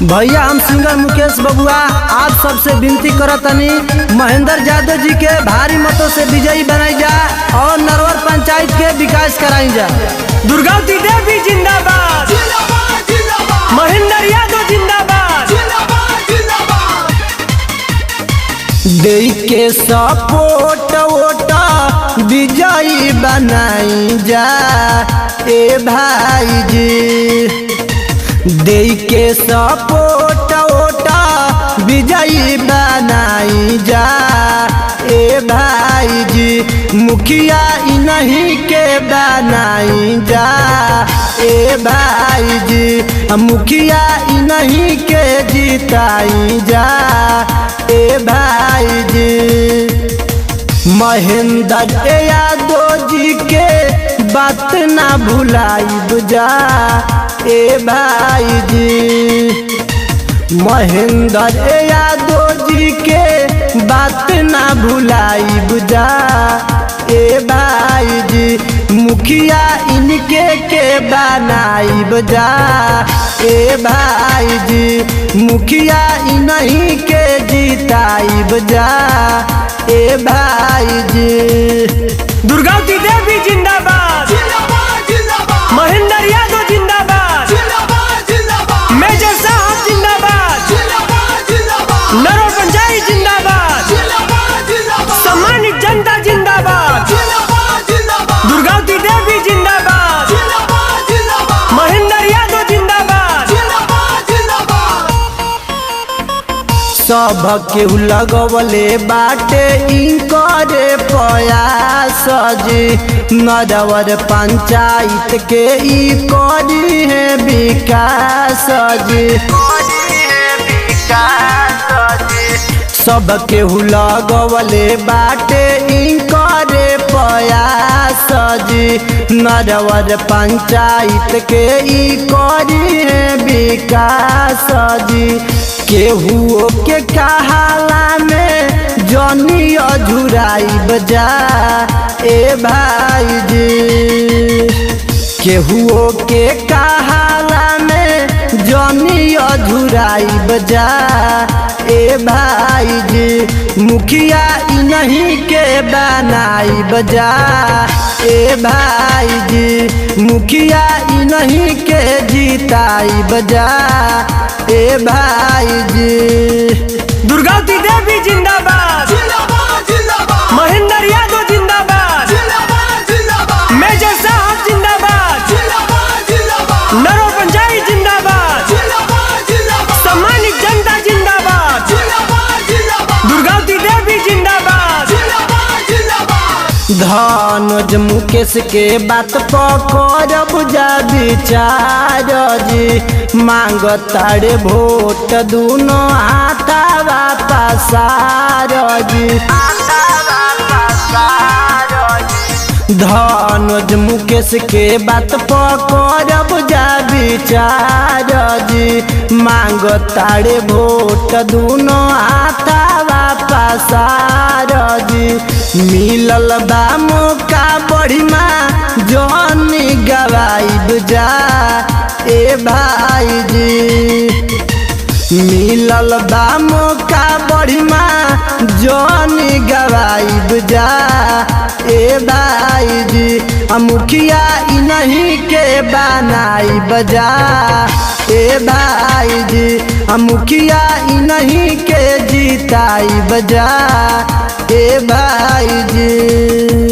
भैया हम सिंगर मुकेश बबुआ आप सबसे विनती करतनी महेंद्र यादव जी के भारी मतों से विजयी बनाई जा और नरवर पंचायत के विकास कराई जा। दुर्गावती देवी जिंदाबाद, महेंद्र यादव जिंदाबाद। दे के सपोर्ट वोटा विजयी बनाई जा ए भाई जी। दे के सपोर्ट वोटा विजयी बनाई जा ए भाई जी। मुखिया इन्हीं के बनाई जा ए भाई जी। मुखिया इन्हीं के जिताई जा ए भाई जी। महेंद्र यादव जी के बात ना भुलाई जा ए भाई जी। महेंद्र यादव जी के बात ना भुलाई जा ए भाई जी। मुखिया इनके के बनाई जा ए भाई जी। मुखिया इन्हीं के जिताई जा ए भाई जी। दुर्गावती देवी जिंदाबाद, महेंद्र यादव जिंदाबाद, मेजर साहब जिंदाबाद, नरवर पंचायत जिंदाबाद, सम्मानित जनता जिंदाबाद। दुर्गावती देवी जिंदाबाद, महेंद्र यादव जिंदाबाद। सबके लगवले बाटे इनकरे प्रयास जी। नरवर पंचायत के ई करी है विकास जी। सबके लगवले बाटे इनकरे प्रयास जी। नरवर पंचायत के ई करी है विकास जी। केहू के कहाला में जनी अझुराई बजा ए भाई जी। केहू के कहाला में जनी अझुराई बजा ए भाई जी। मुखिया इन्हीं के बनाई बजा ए भाई जी। मुखिया इन्हीं के जिताई बजा ए भाई जी। दुर्गावती देवी जिंदाबाद, महेंद्र यादव जिंदाबाद, मेजर साहब जिंदाबाद, नरवर पंचायत जिंदाबाद, सम्मानित जनता जिंदाबाद। दुर्गावती देवी जिंदाबाद। धनुज मुकेश के बात पकड़ब जा विचार जी। मांग तारे वोट दूनो हाथावा पसार जी। धनुज मुकेश के बात पकड़ब जा विचार जी। मांग तारे वोट दूनो हाथावा पसार जी। मिलल बा मौका बढ़िया जनी गवाई जा ए भाई जी। मिलल बा मौका बढ़िया जनी गवाई जा ए भाई जी। मुखिया इन्हीं के बनाई बजा ए भाई जी। मुखिया इन्हीं के जिताई बजा ए भाई जी।